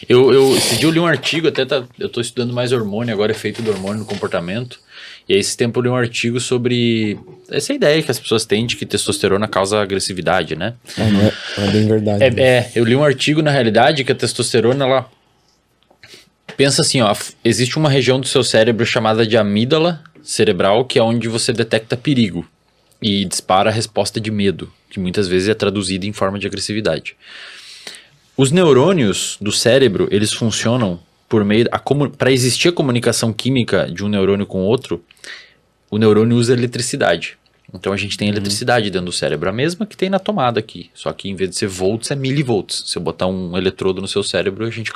Esse dia eu li um artigo, eu tô estudando mais hormônio, agora efeito do hormônio no comportamento. E aí esse tempo eu li um artigo sobre essa ideia que as pessoas têm de que testosterona causa agressividade, né? Não é bem verdade. Eu li um artigo, na realidade, que a testosterona, ela... Pensa assim, ó, existe uma região do seu cérebro chamada de amígdala cerebral, que é onde você detecta perigo e dispara a resposta de medo, que muitas vezes é traduzida em forma de agressividade. Os neurônios do cérebro, eles funcionam por meio... Para existir a comunicação química de um neurônio com outro, o neurônio usa eletricidade. Então a gente tem eletricidade dentro do cérebro, a mesma que tem na tomada aqui. Só que em vez de ser volts, é milivolts. Se eu botar um eletrodo no seu cérebro, a gente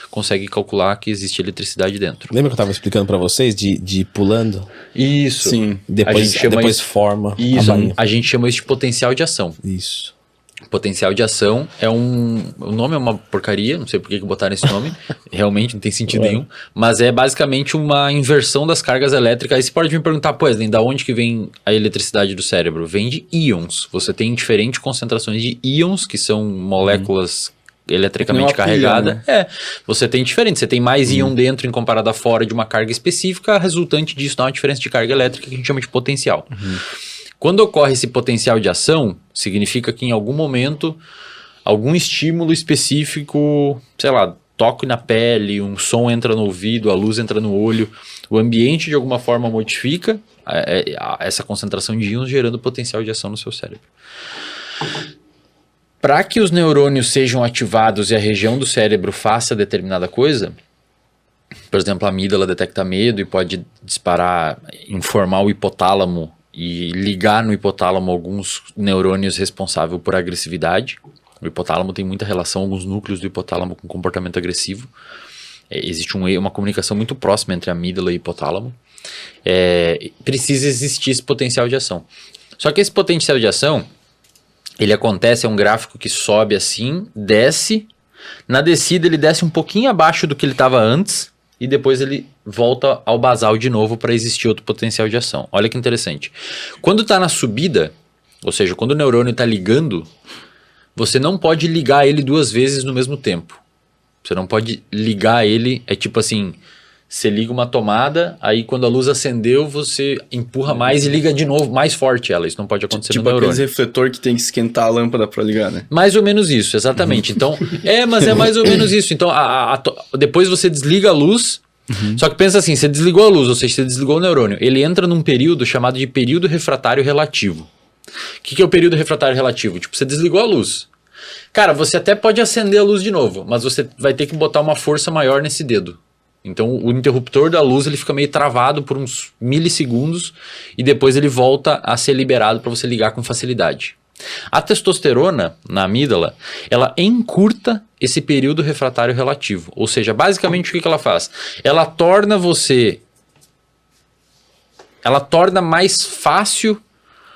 consegue calcular que existe eletricidade dentro. Lembra que eu estava explicando para vocês de ir pulando? Isso. Sim. Depois forma isso, a bainha. A gente chama isso de potencial de ação. Isso. Potencial de ação é o nome é uma porcaria, não sei por que botaram esse nome, realmente não tem sentido nenhum, mas é basicamente uma inversão das cargas elétricas. Aí você pode me perguntar, Wesley, da onde que vem a eletricidade do cérebro? Vem de íons. Você tem diferentes concentrações de íons, que são moléculas eletricamente carregadas. Né? Você tem diferente, você tem mais íon dentro em comparado a fora de uma carga específica, a resultante disso dá uma diferença de carga elétrica que a gente chama de potencial. Quando ocorre esse potencial de ação, significa que em algum momento, algum estímulo específico, sei lá, toque na pele, um som entra no ouvido, a luz entra no olho, o ambiente de alguma forma modifica essa concentração de íons, gerando potencial de ação no seu cérebro. Para que os neurônios sejam ativados e a região do cérebro faça determinada coisa, por exemplo, a amígdala detecta medo e pode disparar, informar o hipotálamo e ligar no hipotálamo alguns neurônios responsáveis por agressividade. O hipotálamo tem muita relação, alguns núcleos do hipotálamo com comportamento agressivo. Existe uma comunicação muito próxima entre a amígdala e o hipotálamo. Precisa existir esse potencial de ação. Só que esse potencial de ação, ele acontece, é um gráfico que sobe assim, desce. Na descida ele desce um pouquinho abaixo do que ele estava antes, e depois ele volta ao basal de novo para existir outro potencial de ação. Olha que interessante. Quando está na subida, ou seja, quando o neurônio está ligando, você não pode ligar ele duas vezes no mesmo tempo. Você não pode ligar ele, é tipo assim, você liga uma tomada, aí quando a luz acendeu, você empurra mais e liga de novo, mais forte ela. Isso não pode acontecer no neurônio. Tipo aquele refletor que tem que esquentar a lâmpada para ligar, né? Mais ou menos isso, exatamente. Então, mas é mais ou menos isso. Então, depois você desliga a luz, só que pensa assim, você desligou a luz, ou seja, você desligou o neurônio. Ele entra num período chamado de período refratário relativo. O que é o período refratário relativo? Tipo, você desligou a luz. Cara, você até pode acender a luz de novo, mas você vai ter que botar uma força maior nesse dedo. Então o interruptor da luz ele fica meio travado por uns milissegundos e depois ele volta a ser liberado para você ligar com facilidade. A testosterona na amígdala, ela encurta esse período refratário relativo. Ou seja, basicamente o que ela faz? Ela torna mais fácil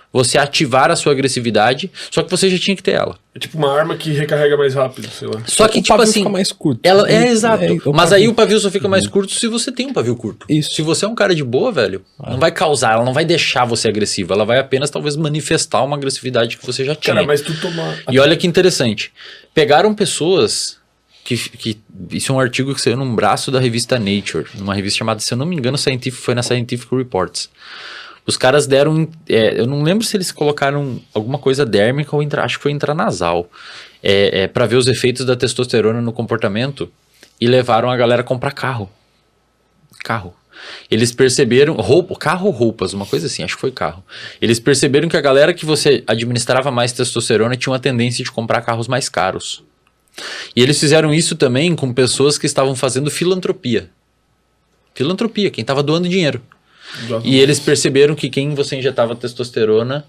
você ativar a sua agressividade, só que você já tinha que ter ela. É tipo uma arma que recarrega mais rápido, sei lá. Só que, o tipo pavio assim, fica mais curto. Exato. Mas aí o pavio só fica mais curto se você tem um pavio curto. Isso. Se você é um cara de boa, velho, não vai causar, ela não vai deixar você agressivo, ela vai apenas talvez manifestar uma agressividade que você já tinha. Cara, mas tu tomar... E olha que interessante. Pegaram pessoas que isso é um artigo que saiu num braço da revista Nature, numa revista chamada, se eu não me engano, foi na Scientific Reports. Os caras deram, eu não lembro se eles colocaram alguma coisa dérmica ou acho que foi intranasal, para ver os efeitos da testosterona no comportamento, e levaram a galera a comprar carro. Eles perceberam, carro ou roupas, uma coisa assim, acho que foi carro. Eles perceberam que a galera que você administrava mais testosterona tinha uma tendência de comprar carros mais caros. E eles fizeram isso também com pessoas que estavam fazendo filantropia. Quem estava doando dinheiro. E eles perceberam que quem você injetava testosterona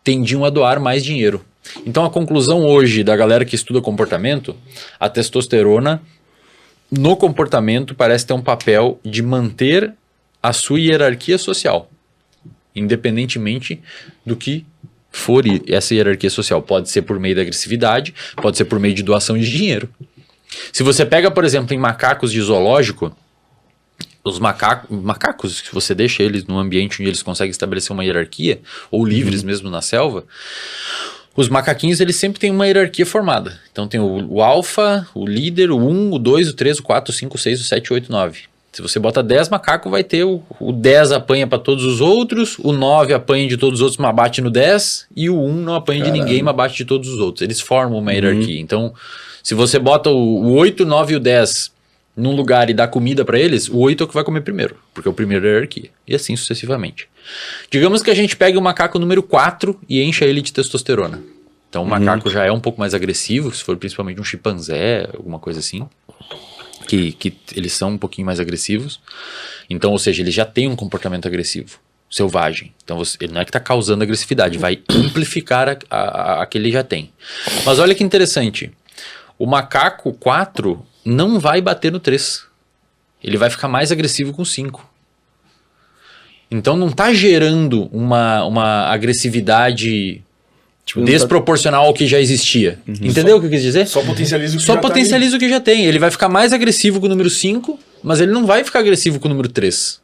tendiam a doar mais dinheiro. Então a conclusão hoje da galera que estuda comportamento, a testosterona no comportamento parece ter um papel de manter a sua hierarquia social, independentemente do que for essa hierarquia social. Pode ser por meio da agressividade, pode ser por meio de doação de dinheiro. Se você pega, por exemplo, em macacos de zoológico, os macacos, se você deixa eles num ambiente onde eles conseguem estabelecer uma hierarquia, ou livres mesmo na selva, Os macaquinhos, eles sempre têm uma hierarquia formada. Então tem o alfa, o líder, o 1, o 2, o 3, o 4, o 5, o 6, o 7, o 8, o 9. Se você bota 10 macacos, vai ter o 10 apanha para todos os outros, o 9 apanha de todos os outros, mas bate no 10, e o 1 não apanha de ninguém, mas bate de todos os outros. Eles formam uma hierarquia. Então, se você bota o 8, o 9 e o 10 num lugar e dá comida para eles, o 8 é o que vai comer primeiro, porque é o primeiro da hierarquia. E assim sucessivamente. Digamos que a gente pegue o macaco número 4 e encha ele de testosterona. Então o macaco já é um pouco mais agressivo, se for principalmente um chimpanzé, alguma coisa assim. Que eles são um pouquinho mais agressivos. Então, ou seja, ele já tem um comportamento agressivo, selvagem. Então, ele não é que está causando agressividade, vai amplificar a que ele já tem. Mas olha que interessante. O macaco 4 não vai bater no 3. Ele vai ficar mais agressivo com 5. Então, não está gerando uma agressividade... Tipo, desproporcional ao que já existia. Entendeu o que eu quis dizer? Só potencializa o que Só já potencializa o que já tem. Ele vai ficar mais agressivo com o número 5, mas ele não vai ficar agressivo com o número 3.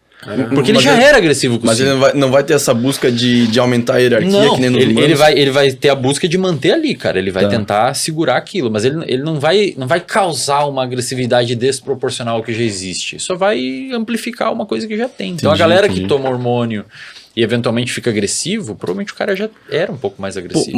Porque ele já era agressivo com o 5. Mas ele não vai ter essa busca de aumentar a hierarquia, não, que nem nos humanos. ele vai ter a busca de manter ali, cara. Ele vai tentar segurar aquilo, mas ele não vai causar uma agressividade desproporcional ao que já existe. Só vai amplificar uma coisa que já tem. Então a galera que toma hormônio e eventualmente fica agressivo, provavelmente o cara já era um pouco mais agressivo.